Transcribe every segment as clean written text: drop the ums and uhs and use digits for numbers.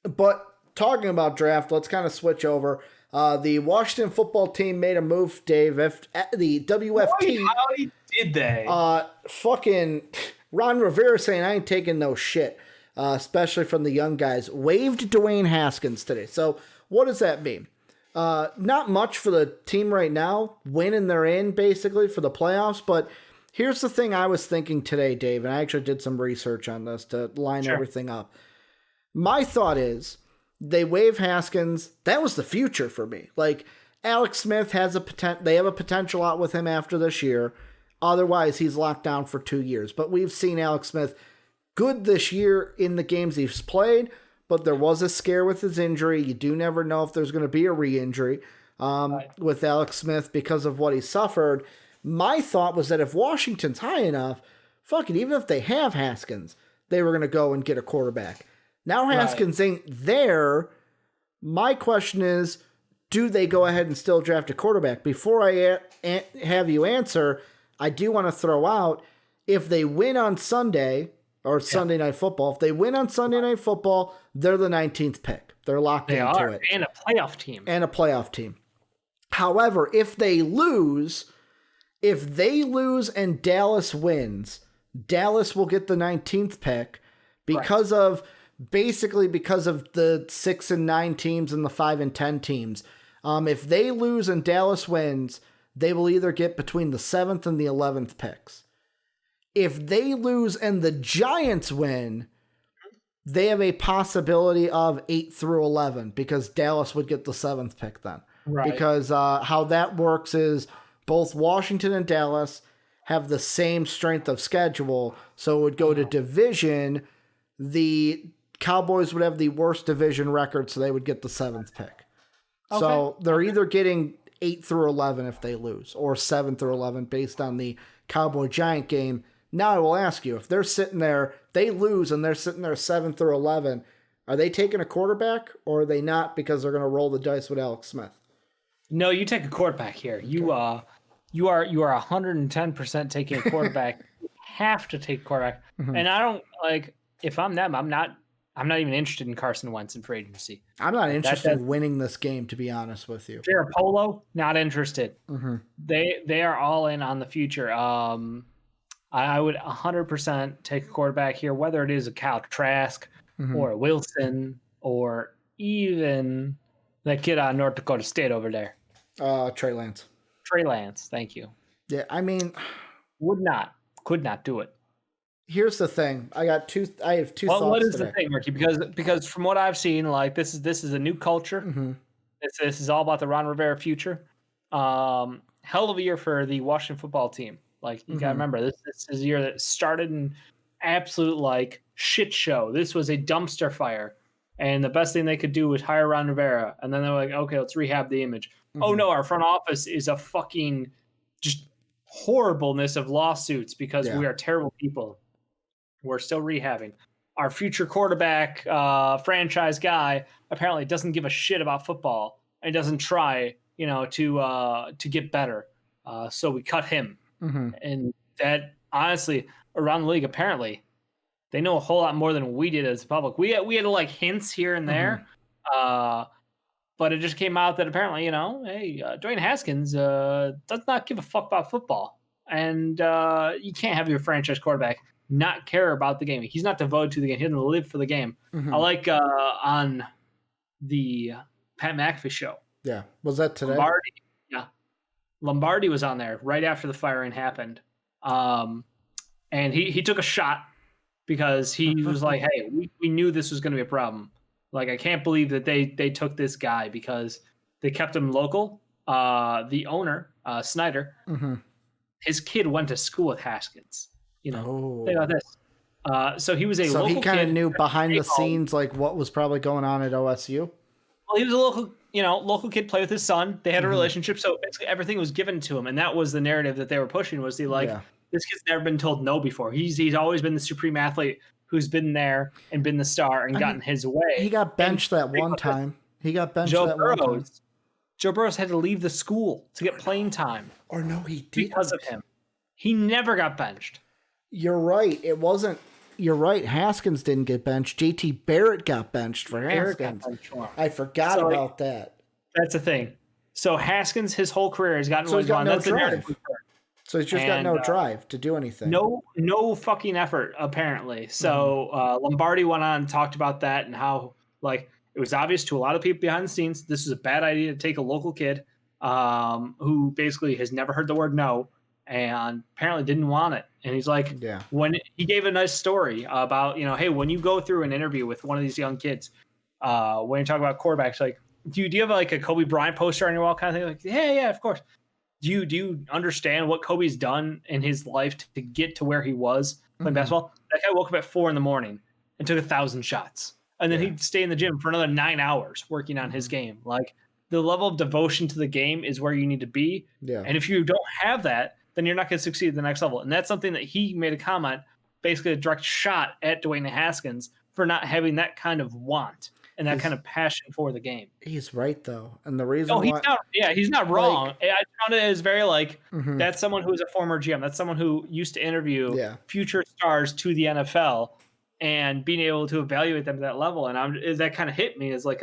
But talking about draft, let's kind of switch over. The Washington football team made a move, Dave. The WFT. Boy, how did they? Fucking Ron Rivera saying I ain't taking no shit, especially from the young guys. Waived Dwayne Haskins today. So what does that mean? Not much for the team right now. Winning, they're in basically for the playoffs. But here's the thing I was thinking today, Dave, and I actually did some research on this to line everything up. My thought is they waive Haskins. That was the future for me. Like Alex Smith has they have a potential out with him after this year. Otherwise, he's locked down for 2 years. But we've seen Alex Smith good this year in the games he's played, but there was a scare with his injury. You do never know if there's going to be a re-injury with Alex Smith because of what he suffered. My thought was that if Washington's high enough, fuck it, even if they have Haskins, they were going to go and get a quarterback. Now Haskins ain't there. My question is, do they go ahead and still draft a quarterback? Before I have you answer, I do want to throw out, if they win on Sunday, or Sunday Night Football, if they win on Sunday Night Football, they're the 19th pick. They're locked into it. And a playoff team. However, if they lose and Dallas wins, Dallas will get the 19th pick because of the 6 and 9 teams and the 5 and 10 teams. If they lose and Dallas wins, they will either get between the 7th and the 11th picks. If they lose and the Giants win, they have a possibility of 8 through 11 because Dallas would get the 7th pick then. Right. Because how that works is both Washington and Dallas have the same strength of schedule, so it would go to division. The Cowboys would have the worst division record, so they would get the 7th pick. Okay. So they're either getting 8 through 11 if they lose, or 7 through 11 based on the Cowboy-Giant game. Now I will ask you, if they're sitting there, they lose and they're sitting there 7 through 11, are they taking a quarterback or are they not because they're going to roll the dice with Alex Smith? No, you take a quarterback here. Okay. You are 110% taking a quarterback. You have to take a quarterback. Mm-hmm. And I don't if I'm them, I'm not even interested in Carson Wentz in free agency. I'm not interested in winning this game, to be honest with you. Jared Polo, not interested. Mm-hmm. They are all in on the future. I would 100% take a quarterback here, whether it is a Kyle Trask or a Wilson or even that kid on North Dakota State over there. Trey Lance. Trey Lance, thank you. Yeah, I mean, could not do it. Here's the thing. I have two thoughts. What is today. The thing, Ricky? Because from what I've seen, like this is a new culture. Mm-hmm. This is all about the Ron Rivera future. Hell of a year for the Washington football team. Like you gotta remember, this is a year that started in absolute shit show. This was a dumpster fire, and the best thing they could do was hire Ron Rivera. And then they're like, okay, let's rehab the image. Mm-hmm. Oh no, our front office is a fucking just horribleness of lawsuits because we are terrible people. We're still rehabbing. Our future quarterback, franchise guy, apparently doesn't give a shit about football and doesn't try, to get better. So we cut him. Mm-hmm. And that, honestly, around the league, apparently, they know a whole lot more than we did as the public. We had hints here and there, but it just came out that apparently, hey, Dwayne Haskins does not give a fuck about football. And you can't have your franchise quarterback not care about the game. He's not devoted to the game. He doesn't live for the game. Mm-hmm. I like on the Pat McAfee show. Yeah. Was that today? Lombardi was on there right after the firing happened. And he took a shot because he was like, hey, we knew this was going to be a problem. Like, I can't believe that they took this guy because they kept him local. The owner, Snyder, his kid went to school with Haskins. Think about this. So he was a local kid. So he kind of knew behind the scenes, what was probably going on at OSU? Well, he was a local kid, play with his son. They had a relationship. So basically everything was given to him. And that was the narrative that they were pushing was this kid's never been told no before. He's always been the supreme athlete who's been there and been the star and gotten his way. He got benched that one time. Joe Burrows had to leave the school to get playing time. Or no, he didn't. Because of him. He never got benched. You're right. It wasn't you're right. Haskins didn't get benched. JT Barrett got benched for Haskins. I forgot about that. That's the thing. So Haskins, his whole career has gotten he's got no drive. The so he's just got no drive to do anything. No fucking effort, apparently. So Lombardi went on and talked about that and how like it was obvious to a lot of people behind the scenes this is a bad idea to take a local kid who basically has never heard the word no and apparently didn't want it. And he's like, when he gave a nice story about, hey, when you go through an interview with one of these young kids, when you talk about quarterbacks, like, do you have like a Kobe Bryant poster on your wall kind of thing? Like, yeah, of course. Do you understand what Kobe's done in his life to get to where he was playing basketball? That guy woke up at 4 a.m. and took 1,000 shots. And then he'd stay in the gym for another 9 hours working on his game. Like, the level of devotion to the game is where you need to be. Yeah. And if you don't have that, then you're not going to succeed at the next level. And that's something that he made a comment, basically a direct shot at Dwayne Haskins for not having that kind of want and that kind of passion for the game. He's right, though. And the reason he's not wrong. Like, I found it as very like, that's someone who's a former GM. That's someone who used to interview future stars to the NFL and being able to evaluate them to that level. And that kind of hit me as like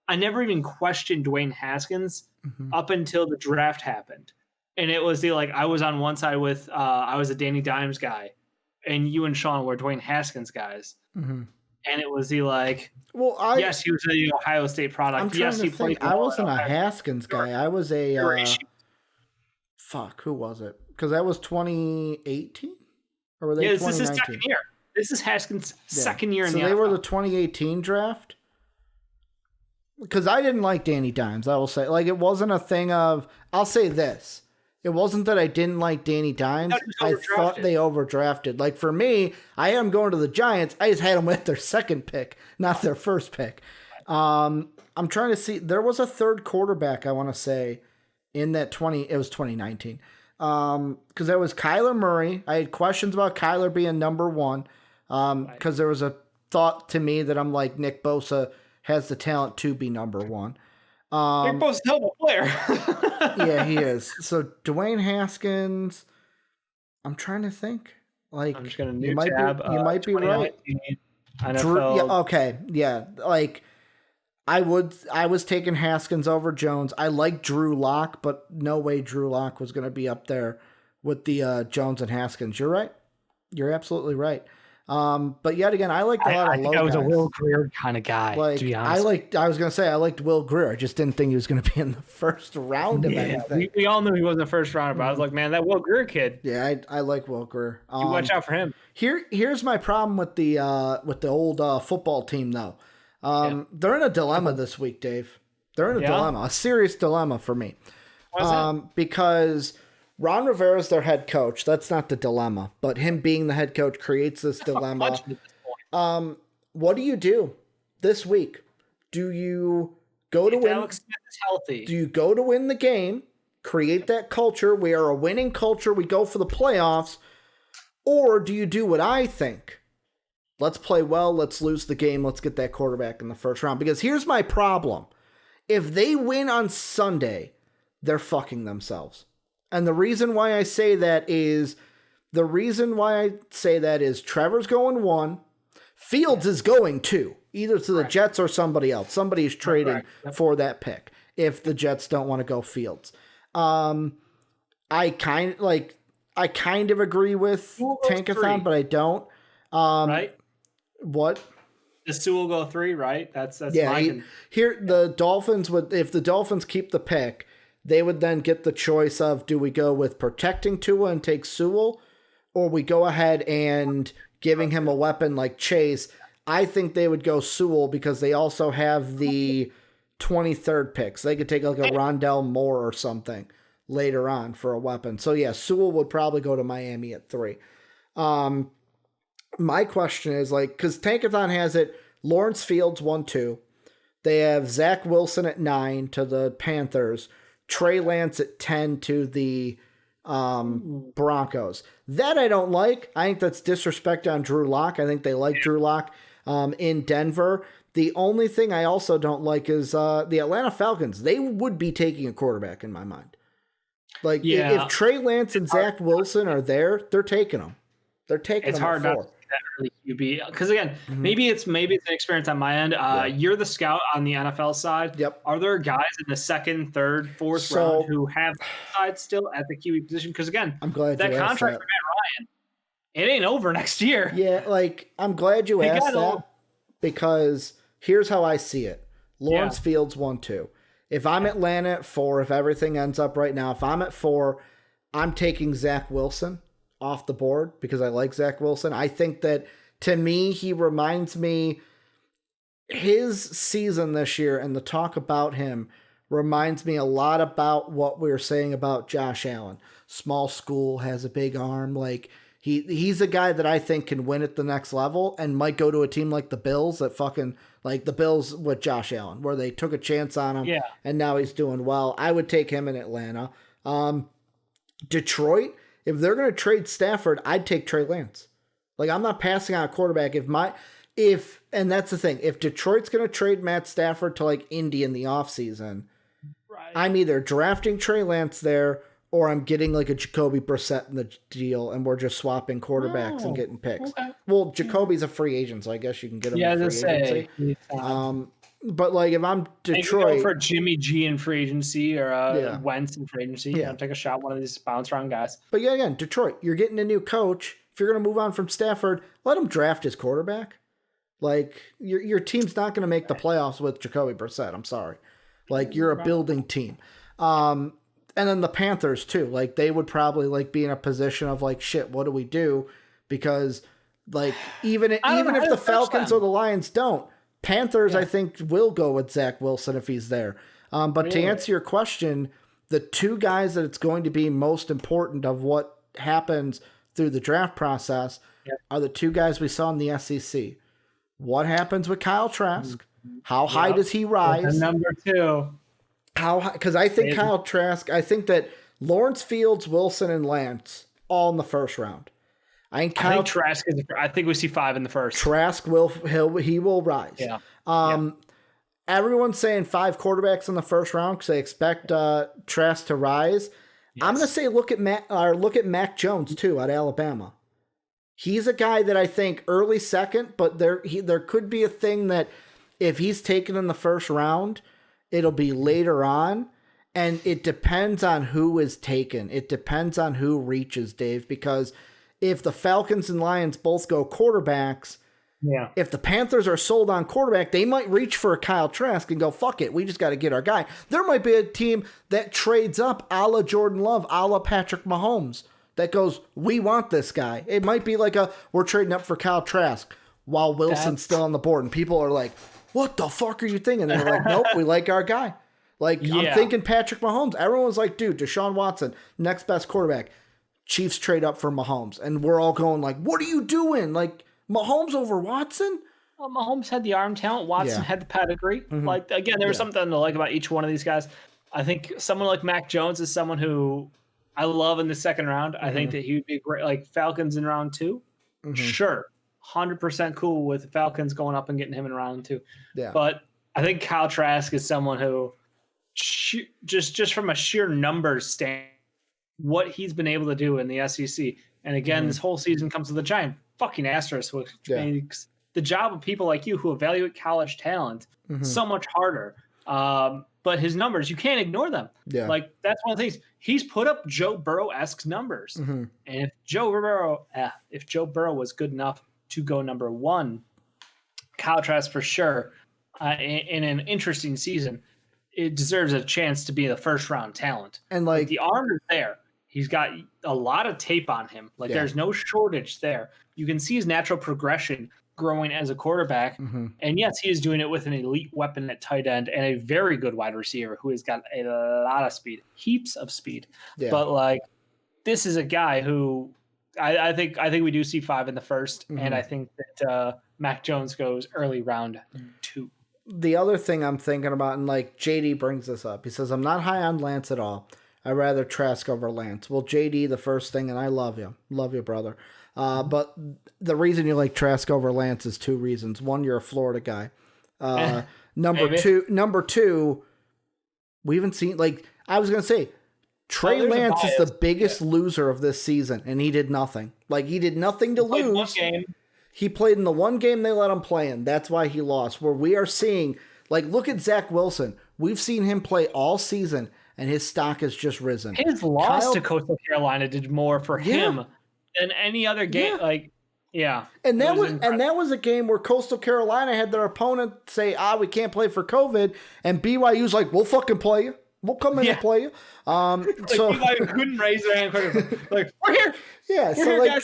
I never even questioned Dwayne Haskins up until the draft happened. And it was I was on one side with, I was a Danny Dimes guy and you and Sean were Dwayne Haskins guys. And it was yes, he was an Ohio State product. I'm trying to think. I wasn't a Haskins guy. I was a who was it? Because that was 2018, or were they? This is his second year. This is Haskins' second year in the NFL. So they were the 2018 draft. Because I didn't like Danny Dimes. I will say, it wasn't a thing of. I'll say this. It wasn't that I didn't like Danny Dimes. I thought they overdrafted. Like, for me, I am going to the Giants. I just had them with their second pick, not their first pick. I'm trying to see. There was a third quarterback, I want to say, in that it was 2019. Because that was Kyler Murray. I had questions about Kyler being number one. Because there was a thought to me that I'm like, Nick Bosa has the talent to be number one. Nick Bosa's a hell of a player. Yeah, he is. So Dwayne Haskins, I'm trying to think. Like, I'm just gonna you might be right. I was taking Haskins over Jones. I like Drew Lock, but no way Drew Lock was going to be up there with the Jones and Haskins. You're right. You're absolutely right. But yet again, I liked a lot of low guys. I was a Will Grier kind of guy, to be honest. I was going to say, I liked Will Grier. I just didn't think he was going to be in the first round of anything. We all knew he wasn't the first rounder, but I was like, man, that Will Grier kid. Yeah, I like Will Grier. You watch out for him. Here's my problem with the old football team, though. They're in a dilemma this week, Dave. They're in a dilemma, a serious dilemma for me. Because Ron Rivera's their head coach. That's not the dilemma, but him being the head coach creates this dilemma. What do you do this week? Do you go to win? Alex Smith is healthy. Do you go to win the game? Create that culture. We are a winning culture. We go for the playoffs. Or do you do what I think? Let's play well. Let's lose the game. Let's get that quarterback in the first round. Because here's my problem. If they win on Sunday, they're fucking themselves. And the reason why I say that is Trevor's going 1. Fields is going 2, either to the Jets or somebody else. Somebody's trading for that pick if the Jets don't want to go Fields. I kind of agree with Tankathon, but I don't. Right? What? The Sewell will go 3, right? That's here the Dolphins would, if the Dolphins keep the pick, they would then get the choice of, do we go with protecting Tua and take Sewell, or we go ahead and giving him a weapon like Chase. I think they would go Sewell because they also have the 23rd pick. So they could take like a Rondell Moore or something later on for a weapon. So yeah, Sewell would probably go to Miami at 3. My question is, because Tankathon has it, Lawrence Fields 1-2. They have Zach Wilson at 9 to the Panthers. Trey Lance at 10 to the Broncos. That I don't like. I think that's disrespect on Drew Lock. I think they like Drew Lock in Denver. The only thing I also don't like is the Atlanta Falcons. They would be taking a quarterback in my mind. If Trey Lance and Zach Wilson are there, they're taking them. They're taking them. It's hard not to see that early QB. Because again, maybe it's an experience on my end. You're the scout on the NFL side. Yep. Are there guys in the second, third, fourth round who have upside still at the QB position? Because again, I'm glad that you asked contract that. for Matt Ryan, it ain't over next year. Yeah, like I'm glad you asked that because here's how I see it. Lawrence Fields 1-2. If I'm Atlanta at 4, if everything ends up right now, if I'm at 4, I'm taking Zach Wilson off the board because I like Zach Wilson. I think that, to me, he reminds me, his season this year and the talk about him reminds me a lot about what we were saying about Josh Allen. Small school, has a big arm. Like, he's a guy that I think can win at the next level and might go to a team like the Bills that fucking, like the Bills with Josh Allen, where they took a chance on him and now he's doing well. I would take him in Atlanta. Detroit, if they're going to trade Stafford, I'd take Trey Lance. Like, I'm not passing on a quarterback. And that's the thing. If Detroit's going to trade Matt Stafford to like Indy in the offseason, I'm either drafting Trey Lance there or I'm getting like a Jacoby Brissett in the deal and we're just swapping quarterbacks and getting picks. Okay. Well, Jacoby's a free agent, so I guess you can get him in free agency. But like if I'm Detroit, maybe go for Jimmy G in free agency or Wentz in free agency. You know, take a shot, one of these bounce around guys. But yeah, again, Detroit, you're getting a new coach. If you're going to move on from Stafford, let him draft his quarterback. Like your team's not going to make the playoffs with Jacoby Brissett. I'm sorry. Like you're a building team. And then the Panthers too. Like they would probably like be in a position of like, shit, what do we do? Because like even if the Falcons or the Lions don't, Panthers I think will go with Zach Wilson if he's there. But to answer your question, the two guys that it's going to be most important of what happens through the draft process are the two guys we saw in the SEC. What happens with Kyle Trask? How high does he rise? And number 2. How high? Because I think Kyle Trask, I think that Lawrence Fields, Wilson, and Lance all in the first round. I think Trask is. I think we see 5 in the first. Trask will rise. Yeah. Everyone's saying 5 quarterbacks in the first round because they expect Trask to rise. Yes. I'm going to say look at Mac Jones too at Alabama. He's a guy that I think early second, but there could be a thing that if he's taken in the first round, it'll be later on. And it depends on who is taken. It depends on who reaches, Dave, because if the Falcons and Lions both go quarterbacks, if the Panthers are sold on quarterback, they might reach for a Kyle Trask and go, fuck it, we just got to get our guy. There might be a team that trades up a la Jordan Love, a la Patrick Mahomes, that goes, we want this guy. It might be like we're trading up for Kyle Trask while Wilson's still on the board. And people are like, what the fuck are you thinking? And they're like, nope, we like our guy. Like, I'm thinking Patrick Mahomes. Everyone's like, dude, Deshaun Watson, next best quarterback. Chiefs trade up for Mahomes. And we're all going like, what are you doing? Like, Mahomes over Watson? Well, Mahomes had the arm talent. Watson had the pedigree. Mm-hmm. Like, again, there was something to like about each one of these guys. I think someone like Mac Jones is someone who I love in the second round. I think that he would be great. Like Falcons in round 2. Sure. 100% cool with Falcons going up and getting him in round 2. Yeah. But I think Kyle Trask is someone who just from a sheer numbers stand, what he's been able to do in the SEC. And again, this whole season comes with a giant fucking asterisk, which makes the job of people like you who evaluate college talent so much harder. But his numbers, you can't ignore them. Yeah. Like, that's one of the things. He's put up Joe Burrow-esque numbers. And if Joe Burrow was good enough to go number 1, Kyle Trask for sure, in an interesting season, it deserves a chance to be the first-round talent. And like the arm is there. He's got a lot of tape on him. Like, there's no shortage there. You can see his natural progression growing as a quarterback. And yes, he is doing it with an elite weapon at tight end and a very good wide receiver who has got a lot of speed, heaps of speed. Yeah. But like, this is a guy who I think we do see 5 in the first. And I think that Mac Jones goes early round 2. The other thing I'm thinking about, and like JD brings this up, he says, I'm not high on Lance at all. I'd rather Trask over Lance. Well, JD, the first thing, and I love you, brother. But the reason you like Trask over Lance is 2 reasons. One, you're a Florida guy. Number two, we haven't seen, like, I was going to say, Trey Lance is the biggest loser of this season, and he did nothing. Like, he did nothing to lose. He played in the one game they let him play in. That's why he lost. Where we are seeing, like, look at Zach Wilson. We've seen him play all season, and his stock has just risen. His loss to Coastal Carolina did more for him than any other game. And that was a game where Coastal Carolina had their opponent say, we can't play for COVID, and BYU's like, we'll fucking play you. We'll come in and play you. So BYU couldn't raise their hand. Like, we're here. Yeah, so like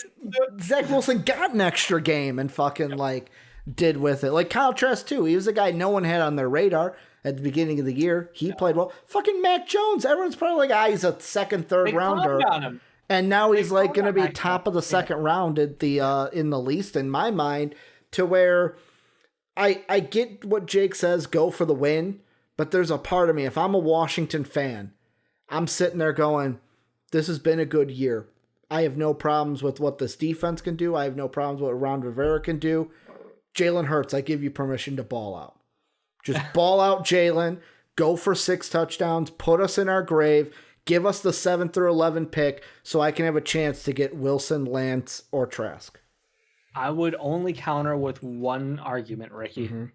Zach Wilson got an extra game and fucking like did with it. Like Kyle Trask too. He was a guy no one had on their radar at the beginning of the year. He played well. Fucking Mac Jones. Everyone's probably like, he's a second, third rounder. And now he's like going to be top of the second round at the in the least in my mind, to where I get what Jake says, go for the win, but there's a part of me, if I'm a Washington fan, I'm sitting there going, this has been a good year. I have no problems with what this defense can do. I have no problems with what Ron Rivera can do. Jalen Hurts, I give you permission to ball out. Just ball out, Jalen. Go for 6 touchdowns. Put us in our grave. Give us the 7 through 11 pick so I can have a chance to get Wilson, Lance, or Trask. I would only counter with one argument, Ricky. Mm-hmm.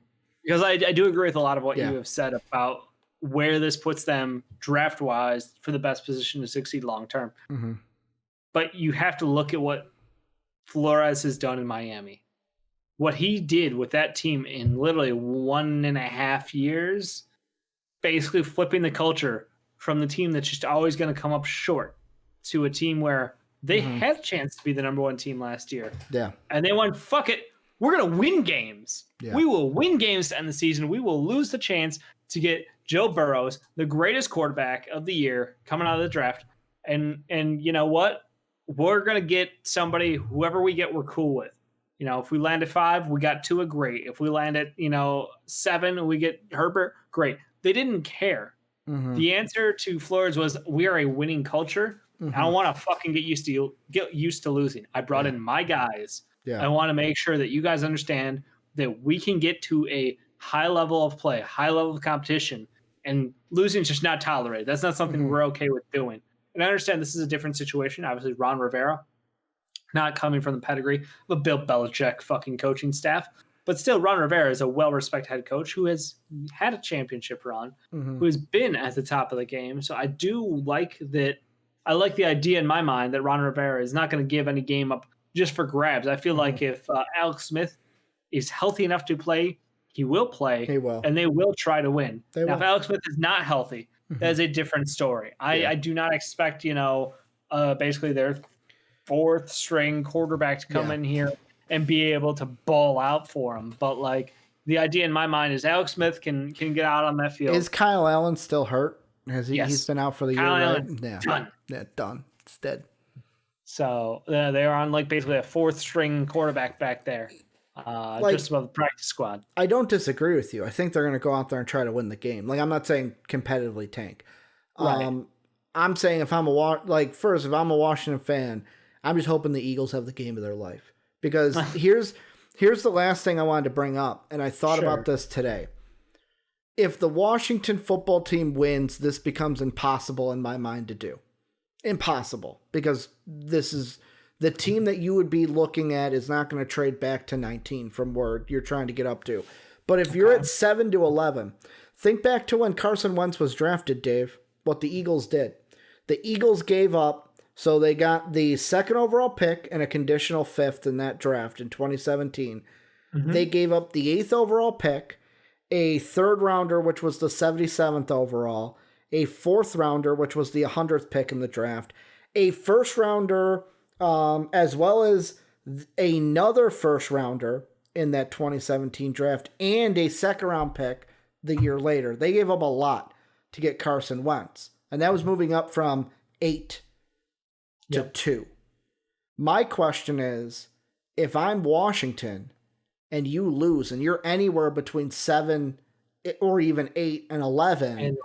Because I do agree with a lot of what you have said about where this puts them draft-wise for the best position to succeed long-term. Mm-hmm. But you have to look at what Flores has done in Miami. What he did with that team in literally 1.5 years, basically flipping the culture from the team that's just always going to come up short to a team where they had a chance to be the number 1 team last year. Yeah. And they went, fuck it, we're going to win games. Yeah. We will win games to end the season. We will lose the chance to get Joe Burrows, the greatest quarterback of the year, coming out of the draft. And you know what? We're going to get somebody, whoever we get, we're cool with. You know, if we land at 5, we got Tua, great. If we land at, 7, we get Herbert, great. They didn't care. Mm-hmm. The answer to Flores was, we are a winning culture. Mm-hmm. I don't want to fucking get used to losing. I brought in my guys. Yeah. I want to make sure that you guys understand that we can get to a high level of play, high level of competition, and losing is just not tolerated. That's not something we're okay with doing. And I understand this is a different situation. Obviously, Ron Rivera, not coming from the pedigree of a Bill Belichick fucking coaching staff. But still, Ron Rivera is a well-respected head coach who has had a championship run, who has been at the top of the game. So I do like that. I like the idea in my mind that Ron Rivera is not going to give any game up just for grabs. I feel like if Alex Smith is healthy enough to play, he will play. He will. And they will try to win. If Alex Smith is not healthy, that is a different story. I do not expect, basically their 4th string quarterback to come in here and be able to ball out for him. But like the idea in my mind is Alex Smith can get out on that field. Is Kyle Allen still hurt? Has he? Yes. He's been out for the Kyle year, right? Allen's done. Yeah, done. It's dead. So they are on like basically a 4th string quarterback back there, just above the practice squad. I don't disagree with you. I think they're going to go out there and try to win the game. Like, I'm not saying competitively tank. Right. I'm saying if I'm a Washington fan, I'm just hoping the Eagles have the game of their life. Because here's the last thing I wanted to bring up, and I thought about this today. If the Washington football team wins, this becomes impossible in my mind to do. Impossible. Because this is the team that you would be looking at is not going to trade back to 19 from where you're trying to get up to. But if you're at 7 to 11, think back to when Carson Wentz was drafted, Dave, what the Eagles did. The Eagles gave up, so they got the 2nd overall pick and a conditional 5th in that draft in 2017. Mm-hmm. They gave up the 8th overall pick, a 3rd rounder, which was the 77th overall, a 4th rounder, which was the 100th pick in the draft, a 1st rounder, as well as another 1st rounder in that 2017 draft, and a 2nd round pick the year later. They gave up a lot to get Carson Wentz, and that was moving up from 8 to 2. My question is, if I'm Washington and you lose and you're anywhere between 7 or even 8 and 11,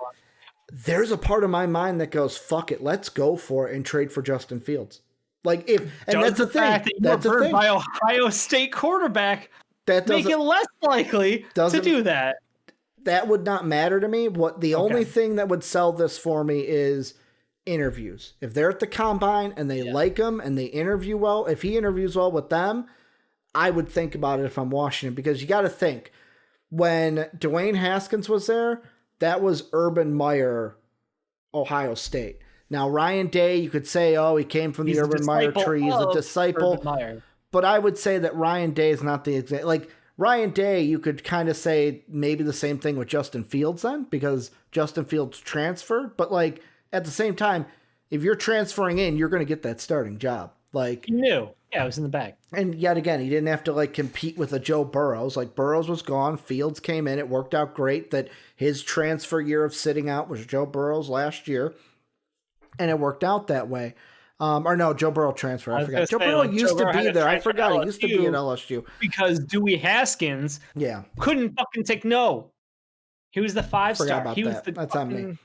there's a part of my mind that goes, fuck it, let's go for it and trade for Justin Fields. Like, that's the thing. That's the thing. By Ohio State quarterback, that make it less likely to do that. That would not matter to me. The only thing that would sell this for me is interviews. If they're at the combine and they like him and they interview well, if he interviews well with them, I would think about it if I'm Washington, because you got to think, when Dwayne Haskins was there, that was Urban Meyer, Ohio State. Now, Ryan Day, you could say, oh, he came from the Urban Meyer tree. He's a disciple. But I would say that Ryan Day is not the exact. Like, Ryan Day, you could kind of say maybe the same thing with Justin Fields then, because Justin Fields transferred. But, like, at the same time, if you're transferring in, you're going to get that starting job. Like, he knew. Yeah, it was in the bag. And yet again, he didn't have to, like, compete with a Joe Burrows. Like, Burrows was gone. Fields came in. It worked out great that his transfer year of sitting out was Joe Burrows last year. And it worked out that way. Or no, Joe Burrow transfer. I forgot. Joe Burrow used to be there. I forgot. He used to be at LSU. Because Dewey Haskins couldn't fucking take no. He was the 5-star. He was the That's on me.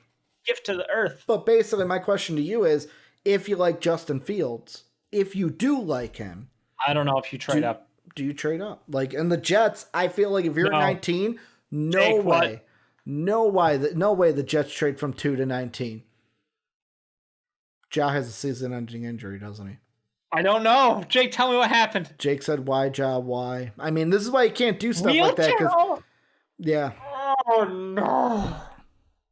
Gift to the earth. But basically, my question to you is, if you like Justin Fields, if you do like him, I don't know if you trade up. Do you trade up? Like, in the Jets, I feel like if you're at 19, no way the Jets trade from 2 to 19. Ja has a season-ending injury, doesn't he? I don't know. Jake, tell me what happened. Jake said, why, Ja, why? I mean, this is why you can't do stuff like that. Yeah. Oh, no.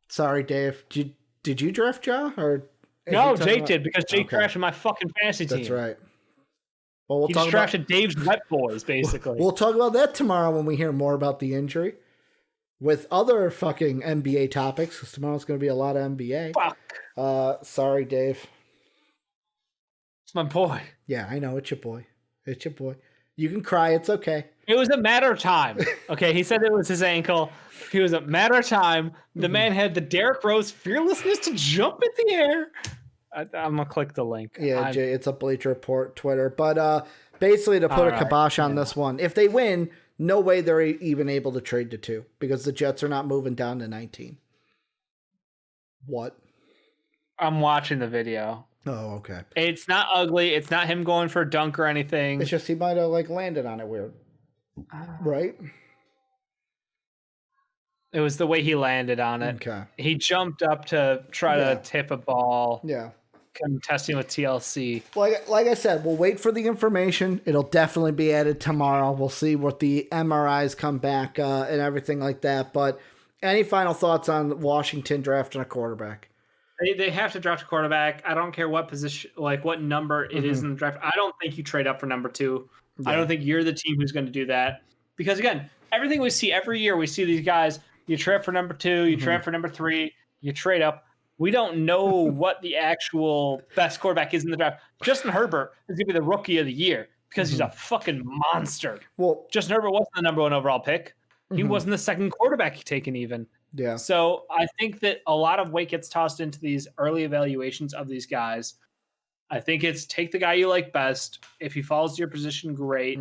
Sorry, Dave. Did you draft Ja? Or no, Jake did, because Jake drafted my fucking fantasy team. That's right. Well, he just drafted Dave's wet boys, basically. We'll talk about that tomorrow when we hear more about the injury. With other fucking NBA topics, because tomorrow's going to be a lot of NBA. Fuck. Sorry, Dave. It's my boy. Yeah, I know. It's your boy. It's your boy. You can cry. It's okay. It was a matter of time. Okay, he said it was his ankle. It was a matter of time. The man had the Derrick Rose fearlessness to jump in the air. I'm going to click the link. Yeah, Jay, it's a Bleacher Report Twitter. But basically, to put a kibosh on this one, if they win, no way they're even able to trade to 2, because the Jets are not moving down to 19. What? I'm watching the video. Oh, okay. It's not ugly. It's not him going for a dunk or anything. It's just he might have, like, landed on it weird. Right? It was the way he landed on it. Okay. He jumped up to try to tip a ball. Yeah. Contesting with TLC. Like I said, we'll wait for the information. It'll definitely be added tomorrow. We'll see what the MRIs come back and everything like that. But any final thoughts on Washington drafting a quarterback? They have to draft a quarterback. I don't care what position, like what number it is in the draft. I don't think you trade up for number 2. Yeah. I don't think you're the team who's going to do that. Because again, everything we see every year, we see these guys, you trade for number 2, you trade for number 3, you trade up. We don't know what the actual best quarterback is in the draft. Justin Herbert is going to be the rookie of the year because he's a fucking monster. Well, Justin Herbert wasn't the number 1 overall pick. He wasn't the second quarterback taken even. Yeah. So I think that a lot of weight gets tossed into these early evaluations of these guys. I think it's take the guy you like best. If he falls to your position, great.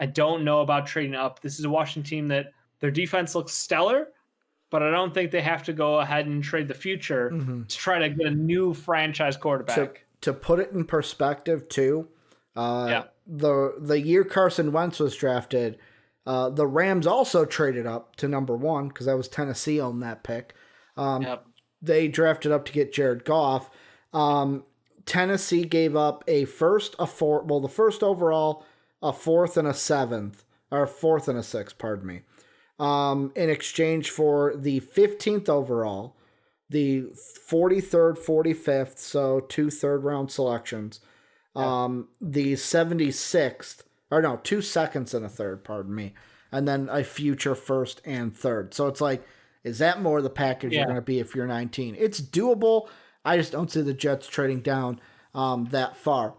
I don't know about trading up. This is a Washington team that their defense looks stellar, but I don't think they have to go ahead and trade the future to try to get a new franchise quarterback. To put it in perspective, too, the year Carson Wentz was drafted, the Rams also traded up to number 1 because that was Tennessee on that pick. They drafted up to get Jared Goff. Tennessee gave up a first, the first overall, a 4th and a 7th, or 4th and a 6th, pardon me. In exchange for the 15th overall, the 43rd, 45th, so 2 third-round selections, the 76th, or no, 2 seconds and a 3rd, pardon me, and then a future 1st and 3rd. So it's like, is that more the package you're going to be if you're 19? It's doable. I just don't see the Jets trading down that far.